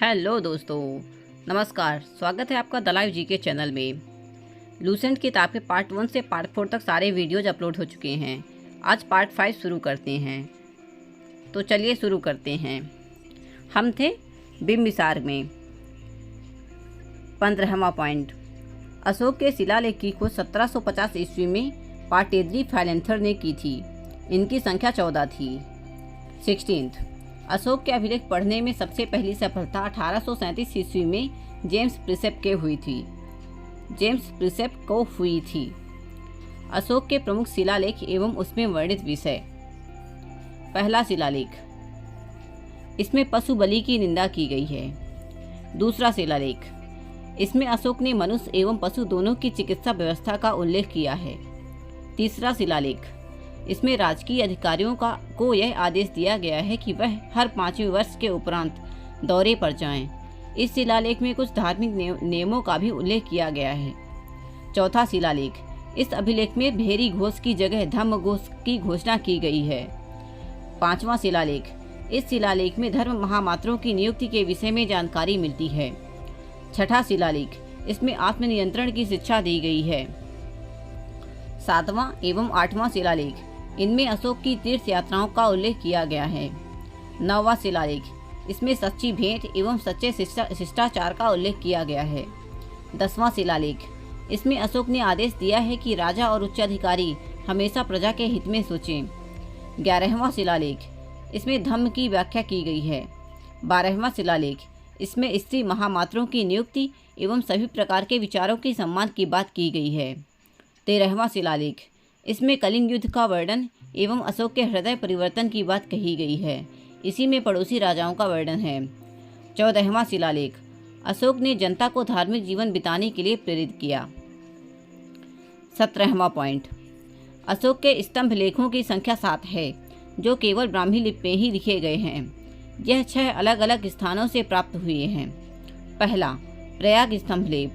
Hello दोस्तों, नमस्कार। स्वागत है आपका द लाइव जीके चैनल में। लूसेंट किताब के पार्ट 1 से पार्ट 4 तक सारे वीडियोज अपलोड हो चुके हैं। आज पार्ट 5 शुरू करते हैं। तो चलिए शुरू करते हैं। हम थे बिम्बिसार में। 15वां पॉइंट, अशोक के शिलालेख की खोज 1750 ईस्वी में पाटेद्री फैलेंथर ने की थी। इनकी संख्या 14 थी। 16, अशोक के अभिलेख पढ़ने में सबसे पहली सफलता 1837 ईस्वी में जेम्स प्रिसेप को हुई थी। अशोक के प्रमुख शिलालेख एवं उसमें वर्णित विषय। पहला शिलालेख, इसमें पशु बलि की निंदा की गई है। दूसरा शिलालेख, इसमें अशोक ने मनुष्य एवं पशु दोनों की चिकित्सा व्यवस्था का उल्लेख किया है। तीसरा शिलालेख, इसमें राजकीय अधिकारियों को यह आदेश दिया गया है कि वह हर 5वें वर्ष के उपरांत दौरे पर जाएं। इस शिलालेख में कुछ धार्मिक नियमों का भी उल्लेख किया गया है। चौथा शिलालेख, इस अभिलेख में भेरी घोष की जगह धम्म घोष की घोषणा की गई है। पांचवा शिलालेख, इस शिलालेख में धर्म महामात्रों की नियुक्ति के विषय में जानकारी मिलती है। छठा शिलालेख, इसमें आत्मनियंत्रण की शिक्षा दी गई है। सातवां एवं आठवां शिलालेख, इनमें अशोक की तीर्थ यात्राओं का उल्लेख किया गया है। नौवां शिलालेख, इसमें सच्ची भेंट एवं सच्चे शिष्टाचार का उल्लेख किया गया है। 10वां शिलालेख, इसमें अशोक ने आदेश दिया है कि राजा और उच्चाधिकारी हमेशा प्रजा के हित में सोचें। 11वां शिलालेख, इसमें धम्म की व्याख्या की गई है। 12वां शिलालेख, इसमें स्त्री महामात्रों की नियुक्ति एवं सभी प्रकार के विचारों की सम्मान की बात की गई है। 13वां शिलालेख, इसमें कलिंग युद्ध का वर्णन एवं अशोक के हृदय परिवर्तन की बात कही गई है। इसी में पड़ोसी राजाओं का वर्णन है। 14वां शिलालेख, अशोक ने जनता को धार्मिक जीवन बिताने के लिए प्रेरित किया। 17वां पॉइंट, अशोक के स्तंभ लेखों की संख्या 7 है, जो केवल ब्राह्मी लिपि में ही लिखे गए हैं। यह 6 अलग अलग स्थानों से प्राप्त हुए हैं। पहला, प्रयाग स्तंभ लेख,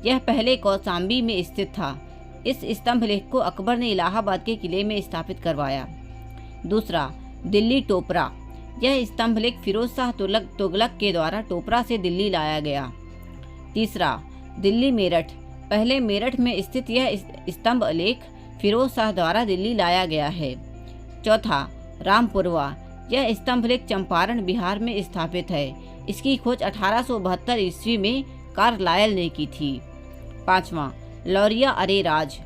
यह पहले कौशाम्बी में स्थित था। इस स्तंभ लेख को अकबर ने इलाहाबाद के किले में स्थापित करवाया। दूसरा, दिल्ली टोपरा, यह स्तंभ लेख फिरोज शाह तुगलक के द्वारा टोपरा से दिल्ली लाया गया। तीसरा, दिल्ली मेरठ, पहले मेरठ में स्थित यह स्तंभ लेख फिरोज शाह द्वारा दिल्ली लाया गया है। चौथा, रामपुरवा, यह स्तंभ लेख चंपारण बिहार में स्थापित है। इसकी खोज 1872 ईस्वी में कार्लायल ने की थी। पांचवा, लौरिया अरेराज,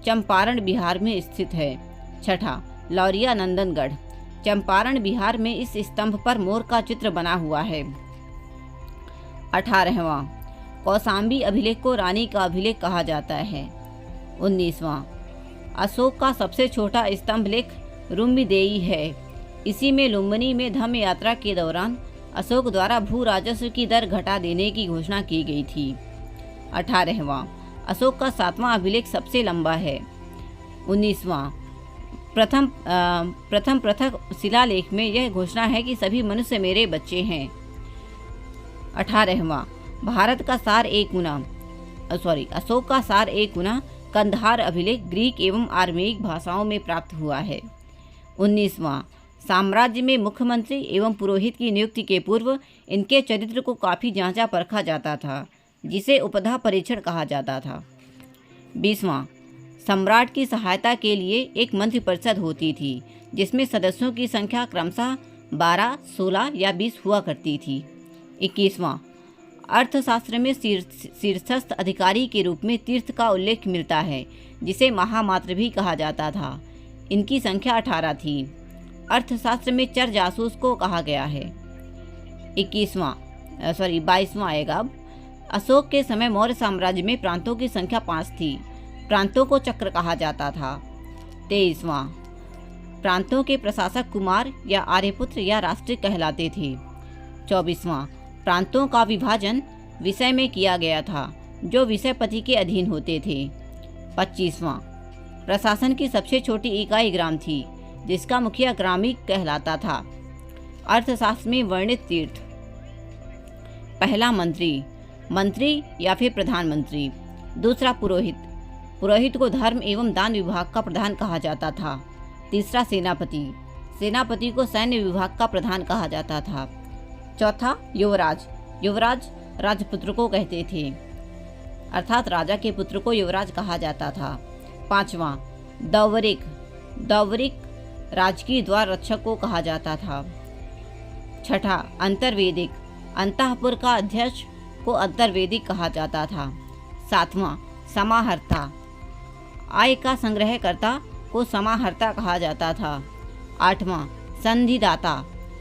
चंपारण बिहार में स्थित है। छठा, लौरिया नंदनगढ़, चंपारण बिहार में इस स्तंभ पर मोर का चित्र बना हुआ है। 18वां, कौशाम्बी अभिलेख को रानी का अभिलेख कहा जाता है। 19वां, अशोक का सबसे छोटा स्तंभ लेख रुम्बीदेई है। इसी में लुम्बिनी में धम्म यात्रा के दौरान अशोक द्वारा भू राजस्व की दर घटा देने की घोषणा की गई थी। 18वां, अशोक का 7वां अभिलेख सबसे लंबा है। 19वां, प्रथम पृथक शिलालेख में यह घोषणा है कि सभी मनुष्य मेरे बच्चे हैं। 18वां, भारत का सार एक गुना अशोक का सार एक गुना कंधार अभिलेख ग्रीक एवं आर्मेयिक भाषाओं में प्राप्त हुआ है। 19वां, साम्राज्य में मुख्यमंत्री एवं पुरोहित की नियुक्ति के पूर्व इनके चरित्र को काफ़ी जांचा परखा जाता था, जिसे उपधा परीक्षण कहा जाता था। 20वां, सम्राट की सहायता के लिए एक मंत्रिपरिषद होती थी, जिसमें सदस्यों की संख्या क्रमशः 12, 16 या 20 हुआ करती थी। 21वां, अर्थशास्त्र में शीर्षस्थ अधिकारी के रूप में तीर्थ का उल्लेख मिलता है, जिसे महामात्र भी कहा जाता था। इनकी संख्या 18 थी। अर्थशास्त्र में चर जासूस को कहा गया है। 22वां आएगा अब। अशोक के समय मौर्य साम्राज्य में प्रांतों की संख्या 5 थी। प्रांतों को चक्र कहा जाता था। 23वां, प्रांतों के प्रशासक कुमार या आर्यपुत्र या राष्ट्रीय कहलाते थे। 24वां, प्रांतों का विभाजन विषय में किया गया था, जो विषयपति के अधीन होते थे। 25वां, प्रशासन की सबसे छोटी इकाई ग्राम थी, जिसका मुखिया ग्रामीण कहलाता था। अर्थशास्त्र में वर्णित तीर्थ। पहला, मंत्री या फिर प्रधानमंत्री। दूसरा, पुरोहित को धर्म एवं दान विभाग का प्रधान कहा जाता था। तीसरा, सेनापति को सैन्य विभाग का प्रधान कहा जाता था। चौथा, युवराज, युवराज राजपुत्र को कहते थे, अर्थात राजा के पुत्र को युवराज कहा जाता था। 5वां दौवरिक राजकीय द्वार रक्षक को कहा जाता था। 6ठा अंतर्वेदिक, अंतःपुर का अध्यक्ष को अंतर्वेदिक कहा जाता था। 7वां समाहर्ता, आय का संग्रहकर्ता को समाहर्ता कहा जाता था। 8वां संधिदाता,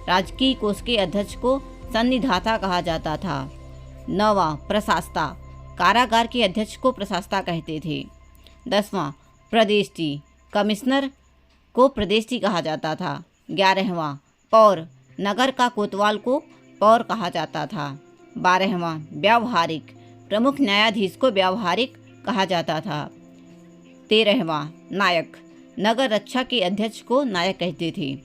राजकीय कोष के अध्यक्ष को संधिदाता कहा जाता था। 9वां प्रशास्ता, कारागार के अध्यक्ष को प्रशास्ता कहते थे। 10वां प्रदेष्टि, कमिश्नर को प्रदेष्टि कहा जाता था। 11वां पौर, नगर का कोतवाल को पौर कहा जाता था। 12वां व्यावहारिक, प्रमुख न्यायाधीश को व्यावहारिक कहा जाता था। 13वां नायक, नगर रक्षा के अध्यक्ष को नायक कहते थे।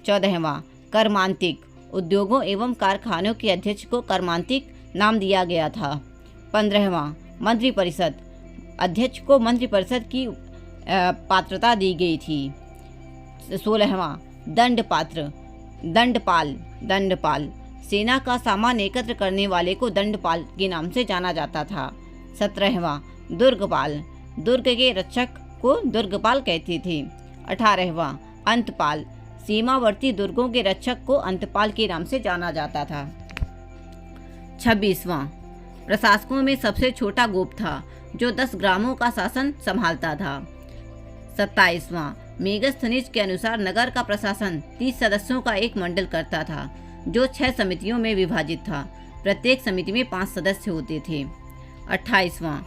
14वां कर्मांतिक, उद्योगों एवं कारखानों के अध्यक्ष को कर्मांतिक नाम दिया गया था। 15वां मंत्रिपरिषद, अध्यक्ष को मंत्रिपरिषद की पात्रता दी गई थी। 16वां दंडपाल, सेना का सामान एकत्र करने वाले को दंडपाल के नाम से जाना जाता था। 17वां दुर्गपाल, दुर्ग के रक्षक को दुर्गपाल कहते थे। 18वां अंतपाल, सीमावर्ती दुर्गों के रक्षक को अंतपाल के नाम से जाना जाता था। 26वां प्रशासकों में सबसे छोटा गोप था जो 10 ग्रामों का शासन संभालता था। 27वां मेगस्थनीज के अनुसार नगर का प्रशासन 30 सदस्यों का एक मंडल करता था जो 6 समितियों में विभाजित था। प्रत्येक समिति में 5 सदस्य होते थे। 28वां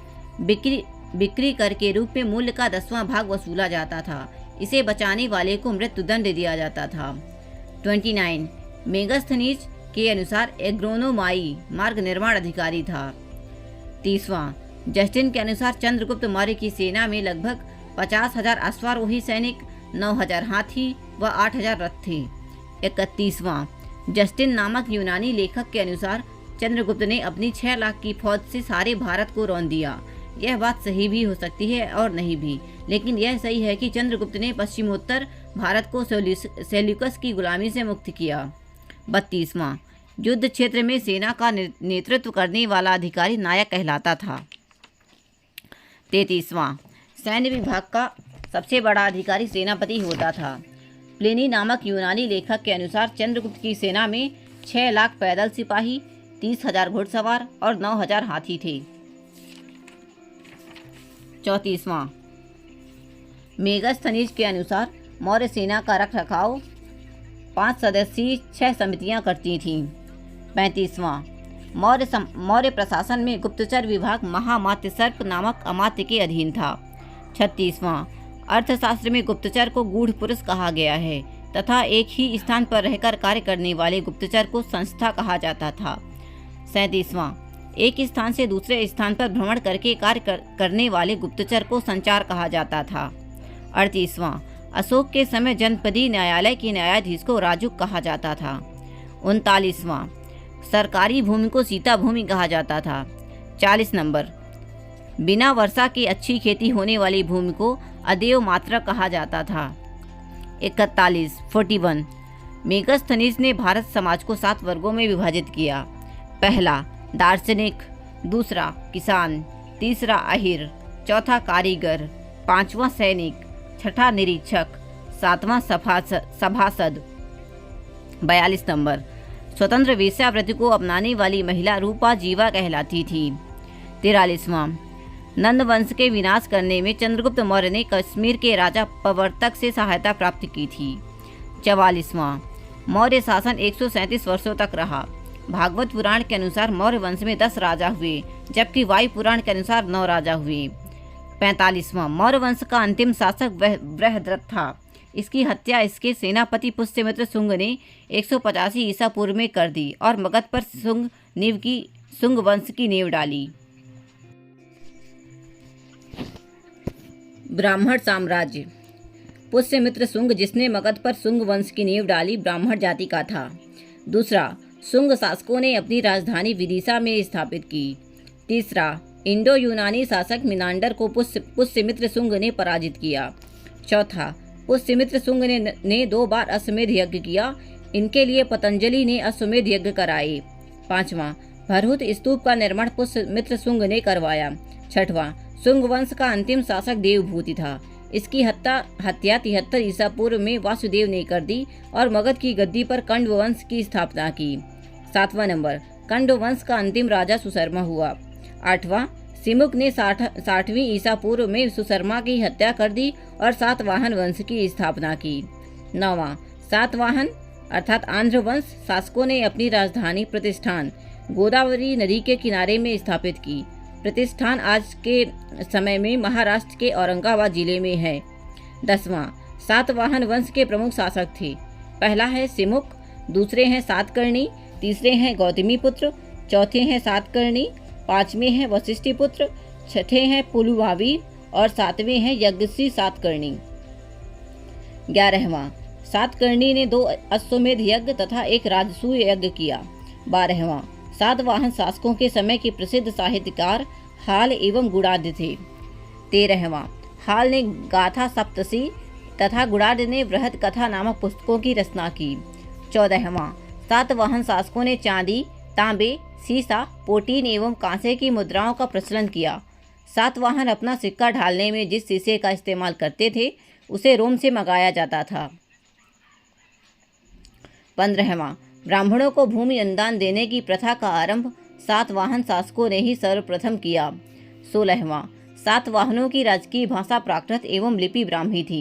बिक्री कर के रूप में मूल्य का 10वां भाग वसूला जाता था। इसे बचाने वाले को मृत्युदंड दिया जाता था। 29 मेगस्थनीज के अनुसार एग्रोनोमाई मार्ग निर्माण अधिकारी था। 30वां जस्टिन के अनुसार चंद्रगुप्त मौर्य की सेना में लगभग 50,000 अश्वारोही सैनिक, 9,000 हाथी व 8,000 रथ थे। 31वां जस्टिन नामक यूनानी लेखक के अनुसार चंद्रगुप्त ने अपनी 6 लाख की फौज से सारे भारत को रौंद दिया। यह बात सही भी हो सकती है और नहीं भी, लेकिन यह सही है कि चंद्रगुप्त ने पश्चिमोत्तर भारत को सेल्यूकस की गुलामी से मुक्त किया। 32वां युद्ध क्षेत्र में सेना का नेतृत्व करने वाला अधिकारी नायक कहलाता था। 33वां सैन्य विभाग का सबसे बड़ा अधिकारी सेनापति होता था। प्लिनी नामक यूनानी लेखक के अनुसार चंद्रगुप्त की सेना में 6 लाख पैदल सिपाही, 30,000 घुड़सवार और 9,000 हाथी थे। 34वां मेगस्थनीज के अनुसार मौर्य सेना का रखरखाव 5 सदस्यीय 6 समितियां करती थीं। 35वां मौर्य प्रशासन में गुप्तचर विभाग महामात्य सर्प नामक अमात्य के अधीन था। 36वां अर्थशास्त्र में गुप्तचर को गूढ़ पुरुष कहा गया है तथा एक ही स्थान पर रहकर कार्य करने वाले गुप्तचर को संस्था कहा जाता था। 37वां एक स्थान से दूसरे स्थान पर भ्रमण करके कार्य करने वाले गुप्तचर को संचार कहा जाता था। 38वां अशोक के समय जनपदीय न्यायालय के न्यायाधीश को राजुक कहा जाता था। 39वां सरकारी भूमि को सीता भूमि कहा जाता था। 40 नंबर बिना वर्षा की अच्छी खेती होने वाली भूमि को अदेव मात्रा कहा जाता था। 41 मेगस्थनीज ने भारत समाज को 7 वर्गों में विभाजित किया। पहला दार्शनिक, दूसरा किसान, तीसरा अहिर, चौथा कारीगर, 5वां सैनिक, 6ठा निरीक्षक, 7वां सभासद। 42 नंबर स्वतंत्र वेश्यावृत्ति को अपनाने वाली महिला रूपा जीवा कहलाती थी। 43वां नंद वंश के विनाश करने में चंद्रगुप्त मौर्य ने कश्मीर के राजा प्रवर्तक से सहायता प्राप्त की थी। 44वां मौर्य शासन 137 वर्षों तक रहा। भागवत पुराण के अनुसार मौर्य वंश में 10 राजा हुए, जबकि वायु पुराण के अनुसार 9 राजा हुए। 45वां मौर्य वंश का अंतिम शासक बृहद्रथ था। इसकी हत्या इसके सेनापति पुष्यमित्र शुंग ने 185 ईसा पूर्व में कर दी और मगध पर शुंग वंश की नींव डाली। ब्राह्मण साम्राज्य। पुष्यमित्र शुंग जिसने मगध पर शुंग वंश की नींव डाली ब्राह्मण जाति का था। दूसरा शुंग शासकों ने अपनी राजधानी विदिशा में स्थापित की। तीसरा इंडो यूनानी शासक मिनांडर को पुष्यमित्र शुंग ने पराजित किया। चौथा पुष्यमित्र शुंग ने 2 बार अश्वमेध यज्ञ किया। इनके लिए पतंजलि ने अश्वमेध यज्ञ कराए। 5वां भरहुत स्तूप का निर्माण पुष्यमित्र शुंग ने करवाया। छठवां, शुंग वंश का अंतिम शासक देवभूति था। इसकी हत्या 73 ईसा पूर्व में वासुदेव ने कर दी और मगध की गद्दी पर कंड वंश की स्थापना की। 7वां नंबर, कंड वंश का अंतिम राजा सुशर्मा हुआ। 8वां, सिमुक ने 60वीं ईसा पूर्व में सुशर्मा की हत्या कर दी और सातवाहन वंश की स्थापना की। 9वां, सातवाहन अर्थात आंध्र वंश शासकों ने अपनी राजधानी प्रतिष्ठान गोदावरी नदी के किनारे में स्थापित की। प्रतिष्ठान आज के समय में महाराष्ट्र के औरंगाबाद जिले में है। 10वां, सातवाहन वंश के प्रमुख शासक थे। पहला है सिमुक, दूसरे हैं सातकर्णी, तीसरे हैं गौतमीपुत्र, चौथे हैं सातकर्णी, पांचवें हैं वशिष्ठिपुत्र, छठे हैं पुलुभावी और सातवें हैं यज्ञश्री सातकर्णी। 11वां, सातकर्णी ने 2 अश्वमेध यज्ञ तथा 1 राजसूय यज्ञ किया। 12वां, सातवाहन शासकों के समय के प्रसिद्ध साहित्यकार हाल एवं गुणाढ्य थे। 13वां, हाल ने गाथा सप्तशी तथा गुणाढ्य ने बृहद कथा नामक पुस्तकों की रचना की। 14वां, सातवाहन शासकों ने चांदी, तांबे, सीसा, पोटीन एवं कांसे की मुद्राओं का प्रचलन किया। सातवाहन अपना सिक्का ढालने में जिस शीशे का इस्तेमाल करते थे उसे रोम से मंगाया जाता था। 15वां, ब्राह्मणों को भूमि अनुदान देने की प्रथा का आरंभ सातवाहन शासकों ने ही सर्वप्रथम किया। 16वां, सातवाहनों की राजकीय भाषा प्राकृत एवं लिपि ब्राह्मी थी।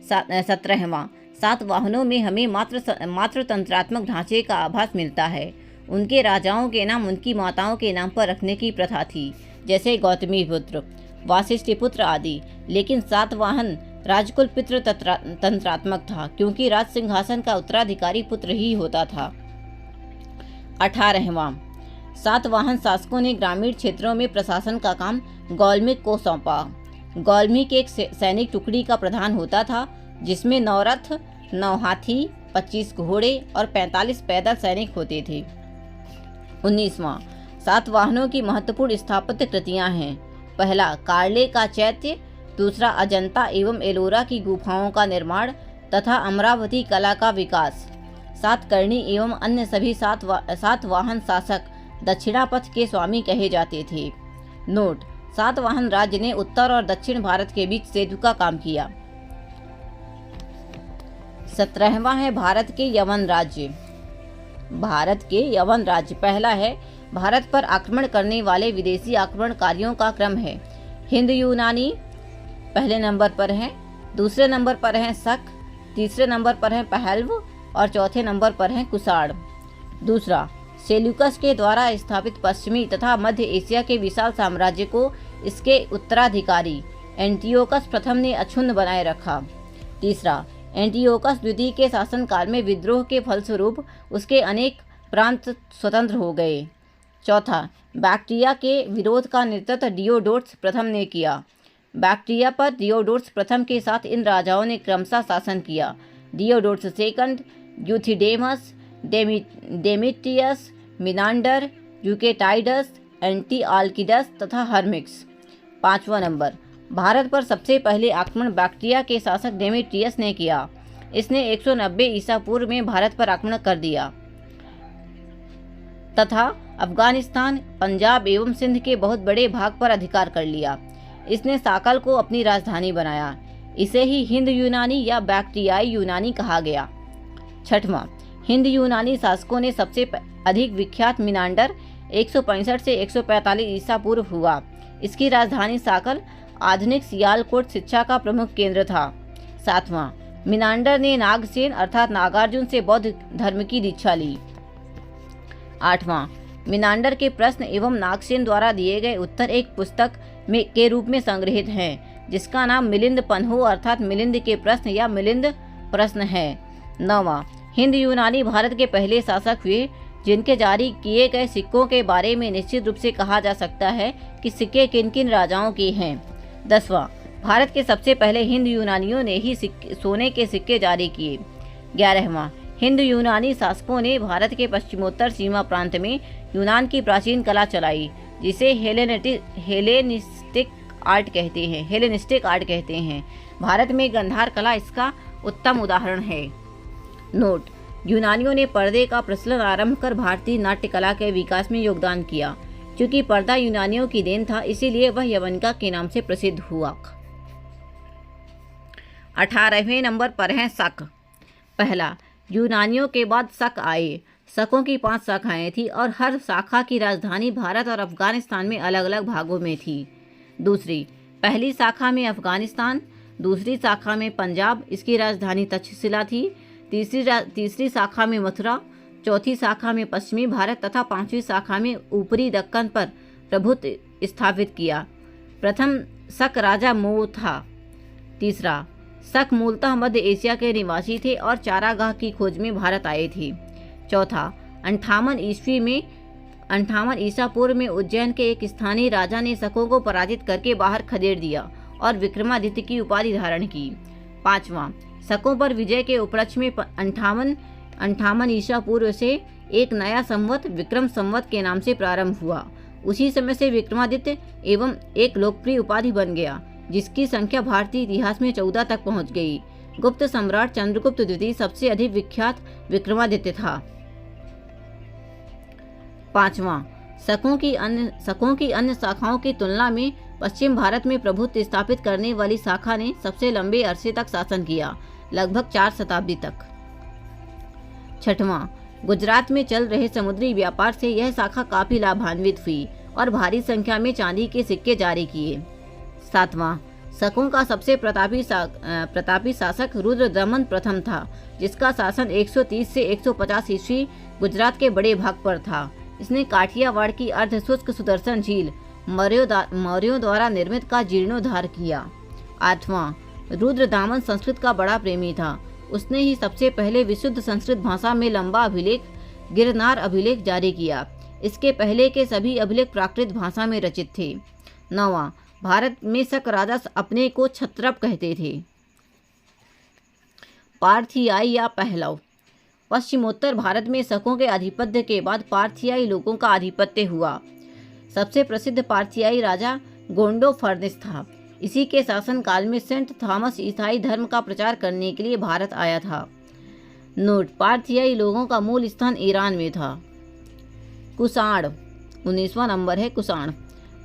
17वां, सातवाहनों में हमें मातृतंत्रात्मक ढांचे का आभास मिलता है। उनके राजाओं के नाम उनकी माताओं के नाम पर रखने की प्रथा थी, जैसे गौतमीपुत्र, वासिष्ठिपुत्र आदि। लेकिन सातवाहन राजकुल पितृ तंत्रात्मक था, क्योंकि राज सिंहासन का उत्तराधिकारी पुत्र ही होता था। 18वां, सातवाहन शासकों ने ग्रामीण क्षेत्रों में प्रशासन का काम गौल्मिक को सौंपा। गौल्मिक एक सैनिक टुकड़ी का प्रधान होता था, जिसमें 9 रथ, 9 हाथी, 25 घोड़े और 45 पैदल सैनिक होते थे। 19वां, सातवाहनों की महत्वपूर्ण स्थापत्य कृतियां हैं। पहला, कार्ले का चैत्य, दूसरा अजंता एवं एलोरा की गुफाओं का निर्माण तथा अमरावती कला का विकास। सातकर्णी एवं अन्य सभी सातवाहन शासक दक्षिणापथ के स्वामी कहे जाते थे। नोट, सातवाहन राज्य ने उत्तर और दक्षिण भारत के बीच सेतु का काम किया। 17वां है भारत के यवन राज्य। भारत के यवन राज्य पहला है, भारत पर आक्रमण करने वाले विदेशी आक्रमणकारियों का क्रम है। हिंद यूनानी पहले नंबर पर हैं, दूसरे नंबर पर हैं शक, तीसरे नंबर पर हैं पहलव और चौथे नंबर पर हैं कुषाण। दूसरा, सेल्यूकस के द्वारा स्थापित पश्चिमी तथा मध्य एशिया के विशाल साम्राज्य को इसके उत्तराधिकारी एंटियोकस प्रथम ने अक्षुण्ण बनाए रखा। तीसरा, एंटियोकस द्वितीय के शासनकाल में विद्रोह के फलस्वरूप उसके अनेक प्रांत स्वतंत्र हो गए। चौथा, बैक्ट्रिया के विरोध का नेतृत्व डियोडोटस प्रथम ने किया। बैक्ट्रिया पर डियोडोटस प्रथम के साथ इन राजाओं ने क्रमशः शासन किया। डियोडोटस सेकंड, यूथिडेमस, डेमिट्रियस, मिनांडर, यूकेटाइडस, एंटीआल्किडस तथा हर्मिक्स। 5वां नंबर, भारत पर सबसे पहले आक्रमण बैक्ट्रिया के शासक डेमिट्रियस ने किया। इसने 190 ईसा पूर्व में भारत पर आक्रमण कर दिया तथा अफगानिस्तान, पंजाब एवं सिंध के बहुत बड़े भाग पर अधिकार कर लिया। इसने साकल को अपनी राजधानी बनाया। इसे ही हिंद यूनानी या बैक्ट्रियाई यूनानी कहा गया। 6वां, हिंद यूनानी शासकों ने सबसे अधिक विख्यात मिनांडर 165 से 145 ईसा पूर्व हुआ। इसकी राजधानी साकल आधुनिक सियालकोट शिक्षा का प्रमुख केंद्र था। 7वां, मिनांडर ने नागसेन अर्थात नागार्जुन से बौद्ध धर्म की दीक्षा ली। 8वां, मिनांडर के प्रश्न एवं नागसेन द्वारा दिए गए उत्तर एक पुस्तक के रूप में संग्रहित हैं, जिसका नाम मिलिंद पन्हो अर्थात मिलिंद के प्रश्न या मिलिंद प्रश्न है। 9वां, हिंद यूनानी भारत के पहले शासक हुए, जिनके जारी किए गए सिक्कों के बारे में निश्चित रूप से कहा जा सकता है कि सिक्के किन किन राजाओं के हैं। 10वां, भारत के सबसे पहले हिंद यूनानियों ने ही सोने के सिक्के जारी किए। 11वां, हिंद यूनानी शासकों ने भारत के पश्चिमोत्तर सीमा प्रांत में यूनान की प्राचीन कला चलाई, जिसे हेलेनिस्टिक आर्ट कहते हैं। भारत में गंधार कला इसका उत्तम उदाहरण है। नोट, यूनानियों ने पर्दे का प्रचलन आरंभ कर भारतीय नाट्य कला के विकास में योगदान किया। क्योंकि पर्दा यूनानियों की देन था, इसीलिए वह यवनिका के नाम से प्रसिद्ध हुआ। 18वें नंबर पर है शक। पहला, यूनानियों के बाद शक आए। शकों की 5 शाखाएं थी और हर शाखा की राजधानी भारत और अफगानिस्तान में अलग अलग भागों में थी। दूसरी, पहली शाखा में अफगानिस्तान, दूसरी शाखा में पंजाब, इसकी राजधानी तक्षशिला थी। तीसरी शाखा में मथुरा, चौथी शाखा में पश्चिमी भारत तथा 5वीं शाखा में ऊपरी दक्कन पर प्रभुत्व स्थापित किया। प्रथम शक राजा मोह था। तीसरा, शक मूलतः मध्य एशिया के निवासी थे और चारागाह की खोज में भारत आए थे। चौथा, 58 ईसा पूर्व में उज्जैन के एक स्थानीय राजा ने शकों को पराजित करके बाहर खदेड़ दिया और विक्रमादित्य की उपाधि धारण की। पांचवा, शकों पर विजय के उपलक्ष्य में 58 ईसा पूर्व से एक नया संवत विक्रम संवत के नाम से प्रारंभ हुआ। उसी समय से विक्रमादित्य एवं एक लोकप्रिय उपाधि बन गया, जिसकी संख्या भारतीय इतिहास में 14 तक पहुंच गई। गुप्त सम्राट चंद्रगुप्त द्वितीय सबसे अधिक विख्यात विक्रमादित्य था। पांचवा, शकों की अन्य शाखाओं की तुलना में पश्चिम भारत में प्रभुत्व स्थापित करने वाली शाखा ने सबसे लंबे अरसे तक शासन किया, लगभग 4 शताब्दी तक। छठवां, गुजरात में चल रहे समुद्री व्यापार से यह शाखा काफी लाभान्वित हुई और भारी संख्या में चांदी के सिक्के जारी किए। सातवां, शकों का सबसे प्रतापी शासक रुद्रदमन प्रथम था, जिसका शासन 130 से 150 ईस्वी गुजरात के बड़े भाग पर था। इसने काठियावाड़ की अर्धशुष्क सुदर्शन झील मौर्यों द्वारा निर्मित का जीर्णोद्धार किया। आठवां, रुद्रदामन संस्कृत का बड़ा प्रेमी था। उसने ही सबसे पहले विशुद्ध संस्कृत भाषा में लंबा अभिलेख गिरनार अभिलेख जारी किया। इसके पहले के सभी अभिलेख प्राकृत भाषा में रचित थे। नौवां, भारत में शक राजा अपने को क्षत्रप कहते थे। पार्थियाई या पहलव। पश्चिमोत्तर भारत में शकों के आधिपत्य के बाद पार्थियाई लोगों का आधिपत्य हुआ। सबसे प्रसिद्ध पार्थियाई राजा गोंडोफर्निस था। इसी के शासन काल में सेंट थॉमस ईसाई धर्म का प्रचार करने के लिए भारत आया था। नोट, पार्थियाई लोगों का मूल स्थान ईरान में था। कुषाण, 19वां नंबर है कुषाण।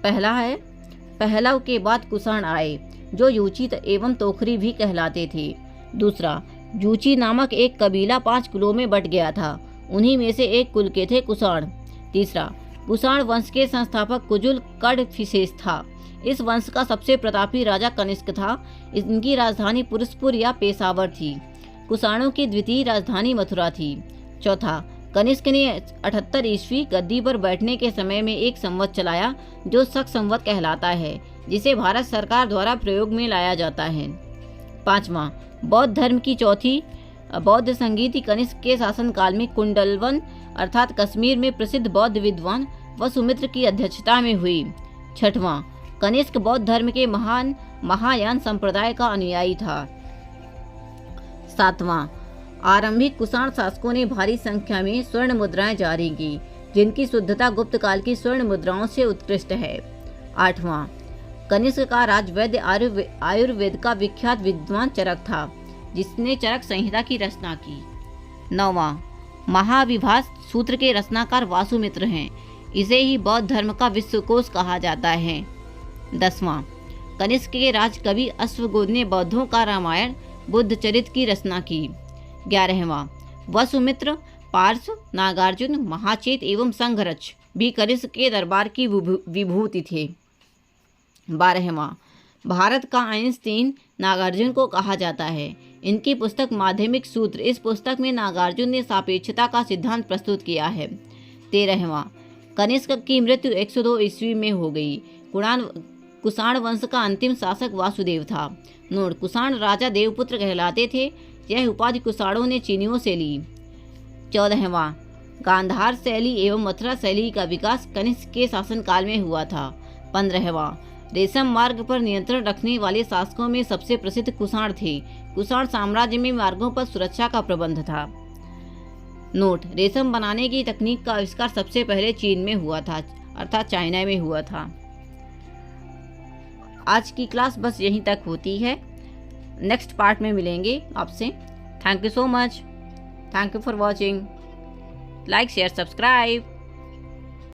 पहला है पहलव के बाद कुषाण आए, जो यूची एवं तोखरी भी कहलाते थे। दूसरा, जूची नामक एक कबीला 5 कुलों में बट गया था। उन्हीं में से एक कुल के थे कुषाण। तीसरा, कुषाण वंश के संस्थापक कुजुल कडफिसेस था। इस वंश का सबसे प्रतापी राजा कनिष्क था। इनकी राजधानी पुरुषपुर या पेशावर थी। कुषाणों की द्वितीय राजधानी मथुरा थी। चौथा, कनिष्क ने 78 ईस्वी गद्दी पर बैठने के समय में एक संवत चलाया, जो शक संवत कहलाता है, जिसे भारत सरकार द्वारा प्रयोग में लाया जाता है। पांचवा, बौद्ध धर्म की चौथी बौद्ध संगीति कनिष्क के शासनकाल में कुंडलवन अर्थात कश्मीर में प्रसिद्ध बौद्ध विद्वान वसुमित्र की अध्यक्षता में हुई। छठवां, कनिष्क बौद्ध धर्म के महान महायान संप्रदाय का अनुयायी था। सातवां, आरंभिक कुषाण शासकों ने भारी संख्या में स्वर्ण मुद्राएं जारी की, जिनकी शुद्धता गुप्त काल की स्वर्ण मुद्राओं से उत्कृष्ट है। आठवां, कनिष्क का राजवैद्य आयुर्वेद का विख्यात विद्वान चरक था, जिसने चरक संहिता की रचना की। नौवां, महाविभास सूत्र के रचनाकार वासुमित्र हैं। इसे ही बौद्ध धर्म का विश्वकोश कहा जाता है। 10वां, कनिष्क के राजकवि अश्वगोध ने बौद्धों का रामायण बुद्ध चरित की रचना की। 11वां, वसुमित्र, पार्श, नागार्जुन, महाचेत एवं संघरच भी कनिष्क के दरबार की विभूति थे। 12वां, भारत का आइंस्टीन नागार्जुन को कहा जाता है। इनकी पुस्तक माध्यमिक सूत्र, इस पुस्तक में नागार्जुन ने सापेक्षता का सिद्धांत प्रस्तुत किया है। 13वां, कनिष्क की मृत्यु 102 ईस्वी में हो गई। कुषाण वंश का अंतिम शासक वासुदेव था। नोट, कुषाण राजा देवपुत्र कहलाते थे। यह उपाधि कुषाणों ने चीनियों से ली। 14वां, गांधार शैली एवं मथुरा शैली का विकास कनिष्क के शासनकाल में हुआ था। 15वां, रेशम मार्ग पर नियंत्रण रखने वाले शासकों में सबसे प्रसिद्ध कुषाण थे। कुषाण साम्राज्य में मार्गों पर सुरक्षा का प्रबंध था। नोट, रेशम बनाने की तकनीक का आविष्कार सबसे पहले चीन में हुआ था, अर्थात चाइना में हुआ था। आज की क्लास बस यहीं तक होती है। नेक्स्ट पार्ट में मिलेंगे आपसे। Thank you so much. Thank you for watching. Like share subscribe.